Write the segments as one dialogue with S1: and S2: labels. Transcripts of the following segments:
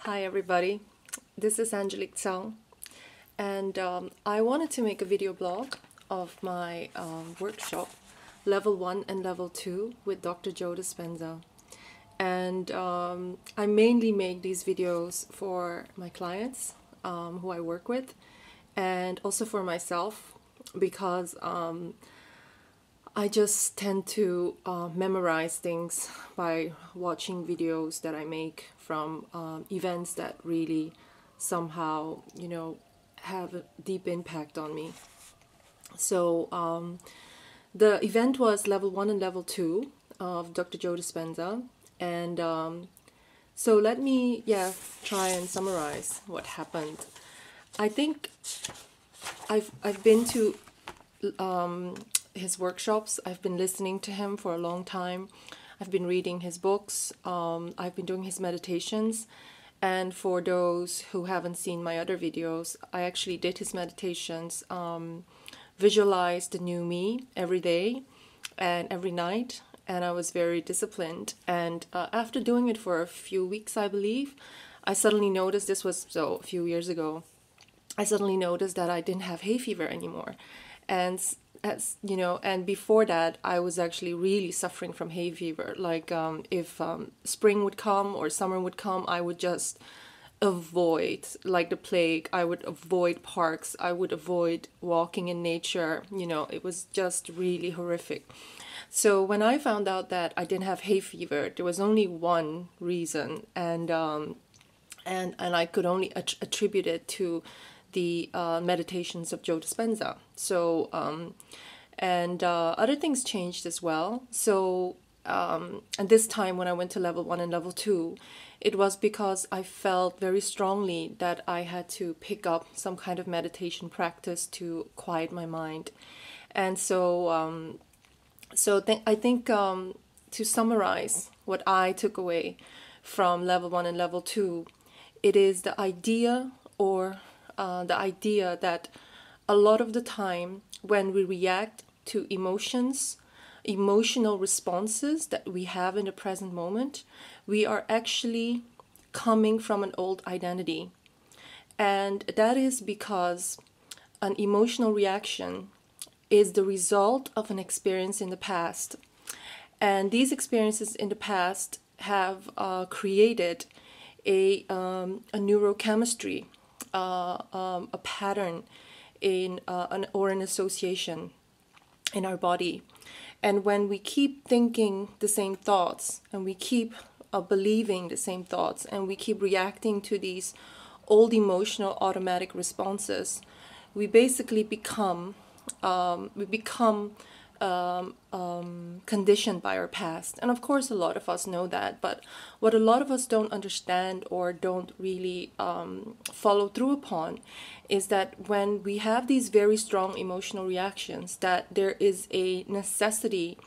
S1: Hi everybody, this is Angelique Tsang, and I wanted to make a video blog of my workshop, Level 1 and Level 2 with Dr. Joe Dispenza. And I mainly make these videos for my clients who I work with, and also for myself, because I just tend to memorize things by watching videos that I make from events that really somehow, have a deep impact on me. So the event was Level 1 and Level 2 of Dr. Joe Dispenza. And so let me, try and summarize what happened. I think I've been to his workshops. I've been listening to him for a long time. I've been reading his books. I've been doing his meditations. And for those who haven't seen my other videos, I actually did his meditations, visualized the new me every day and every night. And I was very disciplined. And after doing it for a few weeks, I believe, I suddenly noticed, this was a few years ago, I suddenly noticed that I didn't have hay fever anymore. And as you know, and before that, I was actually really suffering from hay fever. Like if spring would come or summer would come, I would just avoid, like the plague. I would avoid parks. I would avoid walking in nature. It was just really horrific. So when I found out that I didn't have hay fever, there was only one reason, and I could only attribute it to the meditations of Joe Dispenza. So and other things changed as well. So and this time when I went to Level 1 and Level 2, it was because I felt very strongly that I had to pick up some kind of meditation practice to quiet my mind. And so I think to summarize what I took away from Level 1 and Level 2, it is the idea that a lot of the time when we react to emotional responses that we have in the present moment, we are actually coming from an old identity. And that is because an emotional reaction is the result of an experience in the past. And these experiences in the past have created a neurochemistry, a pattern or an association in our body. And when we keep thinking the same thoughts, and we keep believing the same thoughts, and we keep reacting to these old emotional automatic responses, we basically become conditioned by our past. And of course, a lot of us know that, but what a lot of us don't understand or don't really follow through upon is that when we have these very strong emotional reactions, that there is a necessity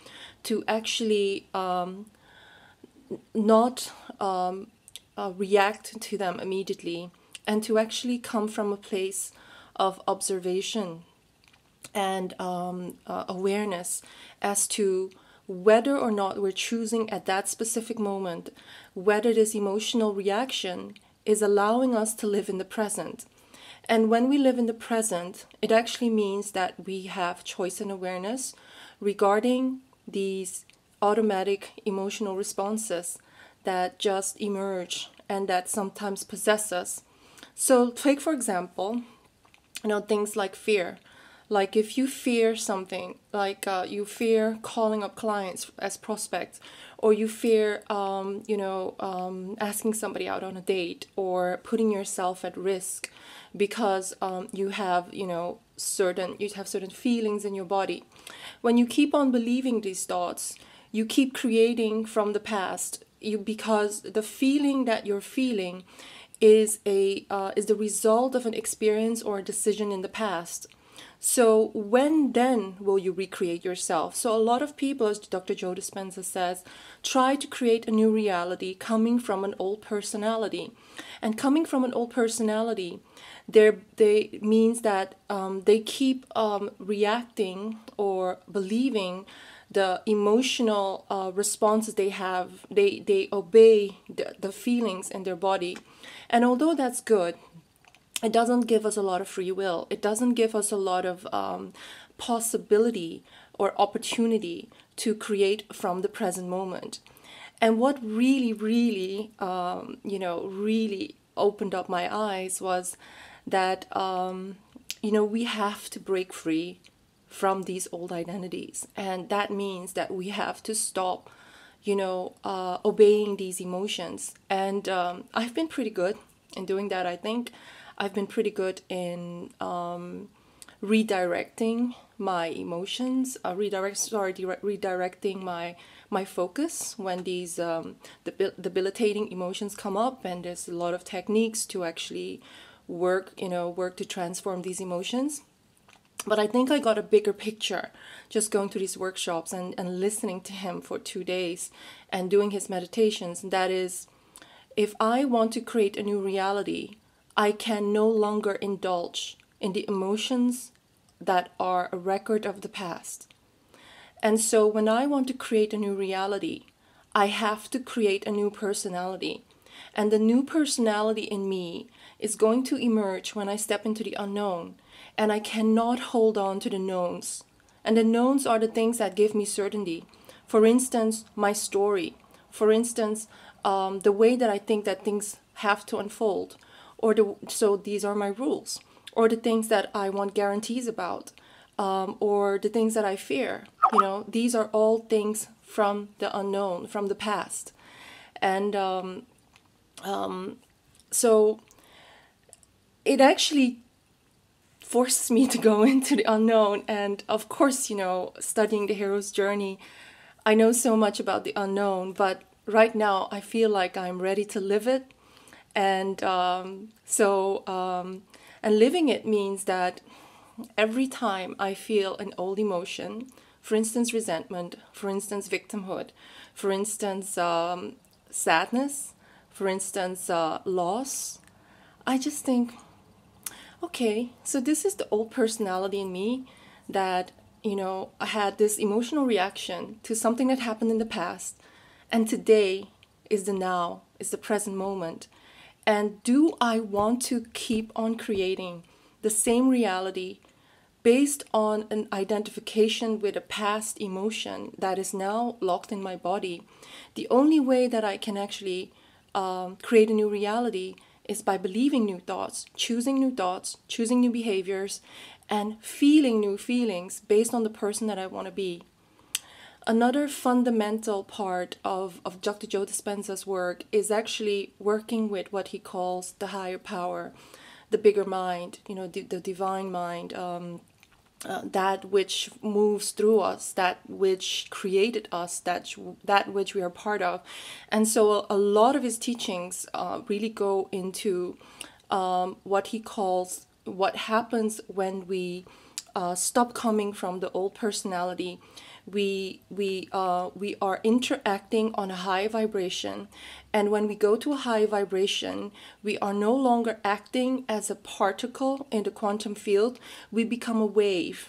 S1: to actually not react to them immediately, and to actually come from a place of observation and awareness as to whether or not we're choosing at that specific moment, whether this emotional reaction is allowing us to live in the present. And when we live in the present, it actually means that we have choice and awareness regarding these automatic emotional responses that just emerge and that sometimes possess us. So take, for example, things like fear. Like if you fear something, like you fear calling up clients as prospects, or you fear, asking somebody out on a date, or putting yourself at risk because you have certain feelings in your body. When you keep on believing these thoughts, you keep creating from the past. Because the feeling that you're feeling is the result of an experience or a decision in the past. So when then will you recreate yourself? So a lot of people, as Dr. Joe Dispenza says, try to create a new reality coming from an old personality. And coming from an old personality, they means that they keep reacting or believing the emotional responses they have, they obey the feelings in their body. And although that's good, it doesn't give us a lot of free will. It doesn't give us a lot of possibility or opportunity to create from the present moment. And what really, really, really opened up my eyes was that, we have to break free from these old identities. And that means that we have to stop, obeying these emotions. And I've been pretty good in doing that, I think. I've been pretty good in redirecting my emotions, redirecting my focus when these debilitating emotions come up. And there's a lot of techniques to actually work to transform these emotions. But I think I got a bigger picture just going to these workshops and listening to him for 2 days and doing his meditations. And that is, if I want to create a new reality, I can no longer indulge in the emotions that are a record of the past. And so when I want to create a new reality, I have to create a new personality. And the new personality in me is going to emerge when I step into the unknown. And I cannot hold on to the knowns. And the knowns are the things that give me certainty. For instance, my story. For instance, the way that I think that things have to unfold. So these are my rules. Or the things that I want guarantees about. Or the things that I fear. These are all things from the unknown, from the past. And so it actually forces me to go into the unknown. And of course, studying the hero's journey, I know so much about the unknown, but right now I feel like I'm ready to live it. And and living it means that every time I feel an old emotion, for instance, resentment, for instance, victimhood, for instance, sadness, for instance, loss, I just think, okay, so this is the old personality in me that, I had this emotional reaction to something that happened in the past. And today is the now, is the present moment. And do I want to keep on creating the same reality based on an identification with a past emotion that is now locked in my body? The only way that I can actually create a new reality is by believing new thoughts, choosing new behaviors, and feeling new feelings based on the person that I want to be. Another fundamental part of Dr. Joe Dispenza's work is actually working with what he calls the higher power, the bigger mind, the divine mind, that which moves through us, that which created us, that which we are part of. And so a lot of his teachings really go into what he calls what happens when we stop coming from the old personality. We are interacting on a high vibration, and when we go to a high vibration, we are no longer acting as a particle in the quantum field. We become a wave.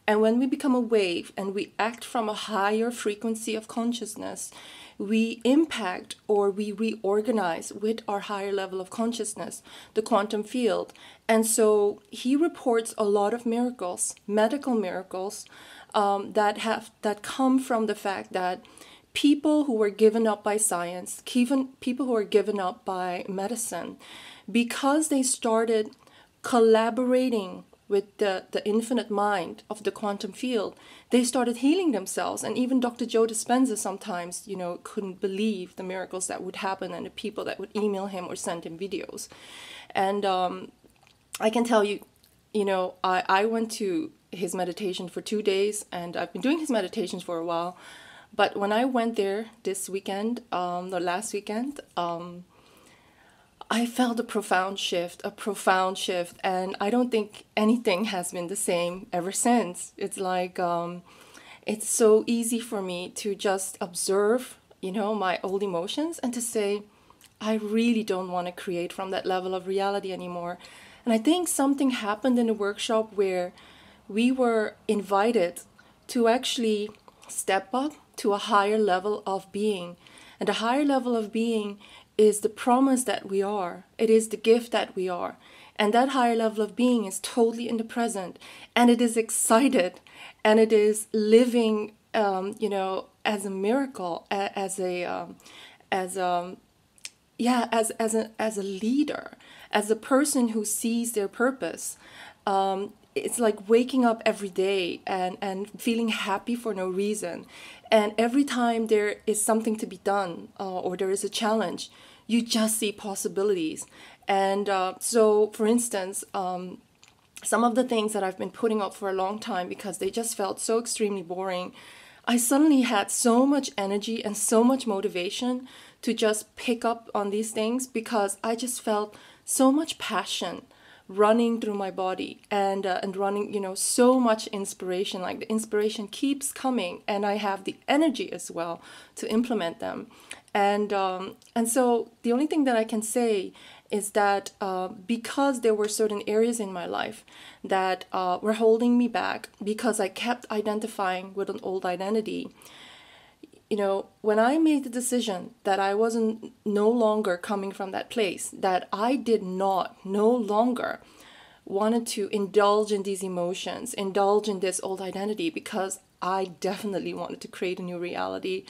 S1: And when we become a wave and we act from a higher frequency of consciousness, we impact or we reorganize with our higher level of consciousness, the quantum field. And so he reports a lot of miracles, medical miracles, that come from the fact that people who were given up by science, even people who were given up by medicine, because they started collaborating with the infinite mind of the quantum field, they started healing themselves. And even Dr. Joe Dispenza sometimes, couldn't believe the miracles that would happen and the people that would email him or send him videos. And I can tell you, I went to his meditation for 2 days, and I've been doing his meditations for a while. But when I went there this weekend, or last weekend, I felt a profound shift, and I don't think anything has been the same ever since. It's like, it's so easy for me to just observe, my old emotions and to say, I really don't want to create from that level of reality anymore. And I think something happened in the workshop where we were invited to actually step up to a higher level of being. And a higher level of being is the promise that we are. It is the gift that we are. And that higher level of being is totally in the present. And it is excited. And it is living, as a miracle, as a leader, as a person who sees their purpose. It's like waking up every day and feeling happy for no reason. And every time there is something to be done, or there is a challenge, you just see possibilities. And so, for instance, some of the things that I've been putting up for a long time because they just felt so extremely boring, I suddenly had so much energy and so much motivation to just pick up on these things because I just felt so much passion running through my body and running, so much inspiration. Like the inspiration keeps coming, and I have the energy as well to implement them. And so the only thing that I can say is that because there were certain areas in my life that were holding me back because I kept identifying with an old identity, when I made the decision that I wasn't no longer coming from that place, that I did not no longer wanted to indulge in these emotions, indulge in this old identity, because I definitely wanted to create a new reality,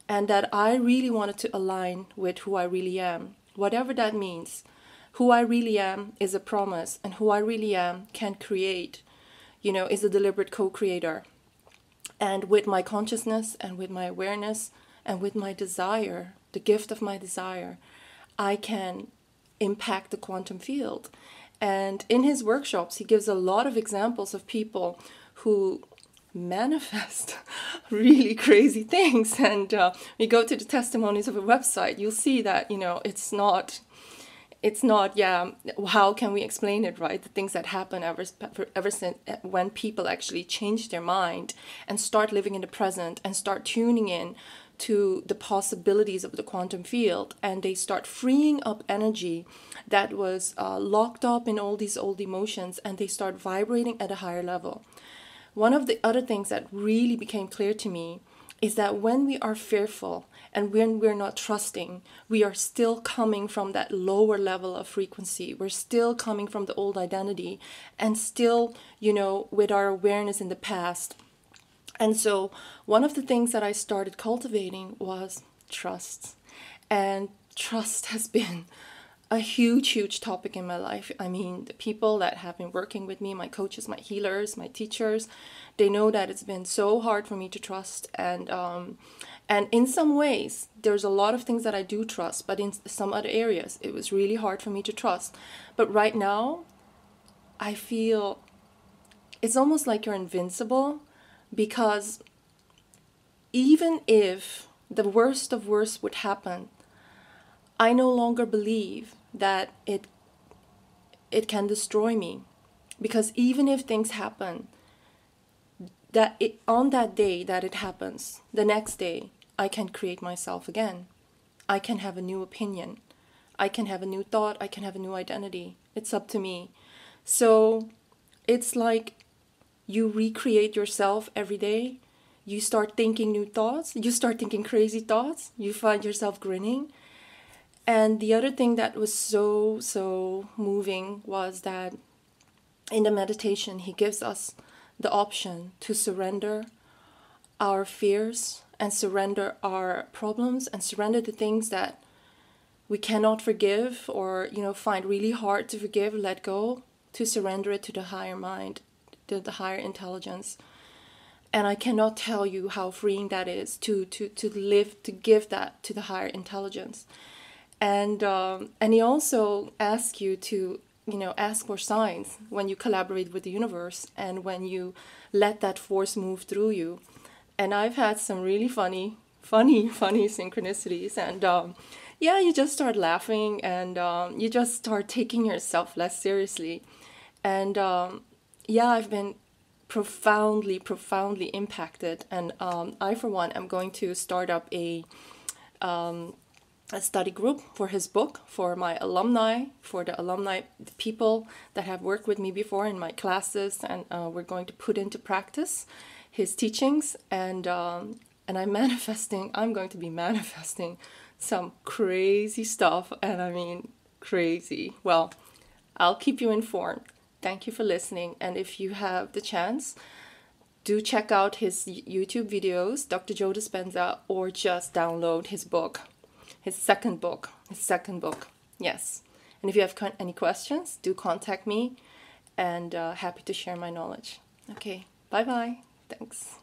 S1: and that I really wanted to align with who I really am, whatever that means. Who I really am is a promise, and who I really am can create, is a deliberate co-creator. And with my consciousness and with my awareness and with my desire, the gift of my desire, I can impact the quantum field. And in his workshops, he gives a lot of examples of people who manifest really crazy things. And we go to the testimonies of a website, you'll see that, it's not, how can we explain it, right? The things that happen ever since when people actually change their mind and start living in the present and start tuning in to the possibilities of the quantum field, and they start freeing up energy that was locked up in all these old emotions, and they start vibrating at a higher level. One of the other things that really became clear to me is that when we are fearful and when we're not trusting, we are still coming from that lower level of frequency. We're still coming from the old identity and still, with our awareness in the past. And so one of the things that I started cultivating was trust. And trust has been a huge topic in my life. I mean, the people that have been working with me, my coaches, my healers, my teachers, they know that it's been so hard for me to trust. And in some ways, there's a lot of things that I do trust, but in some other areas, it was really hard for me to trust. But right now, I feel it's almost like you're invincible, because even if the worst of worst would happen, I no longer believe that it can destroy me. Because even if things happen, on that day that it happens, the next day, I can create myself again. I can have a new opinion. I can have a new thought. I can have a new identity. It's up to me. So it's like you recreate yourself every day. You start thinking new thoughts. You start thinking crazy thoughts. You find yourself grinning. And the other thing that was so moving was that in the meditation, he gives us the option to surrender our fears and surrender our problems and surrender the things that we cannot forgive or, find really hard to forgive, let go, to surrender it to the higher mind, to the higher intelligence. And I cannot tell you how freeing that is to live, to give that to the higher intelligence. And he also asks you to, ask for signs when you collaborate with the universe and when you let that force move through you. And I've had some really funny synchronicities. And you just start laughing, and you just start taking yourself less seriously. And I've been profoundly impacted. And I, for one, am going to start up a study group for his book, for my alumni, for the alumni people that have worked with me before in my classes, and we're going to put into practice his teachings, and I'm manifesting. I'm going to be manifesting some crazy stuff, and I mean crazy. Well, I'll keep you informed. Thank you for listening, and if you have the chance, do check out his YouTube videos, Dr. Joe Dispenza, or just download his book, his second book. Yes. And if you have any questions, do contact me, and happy to share my knowledge. Okay, bye-bye. Thanks.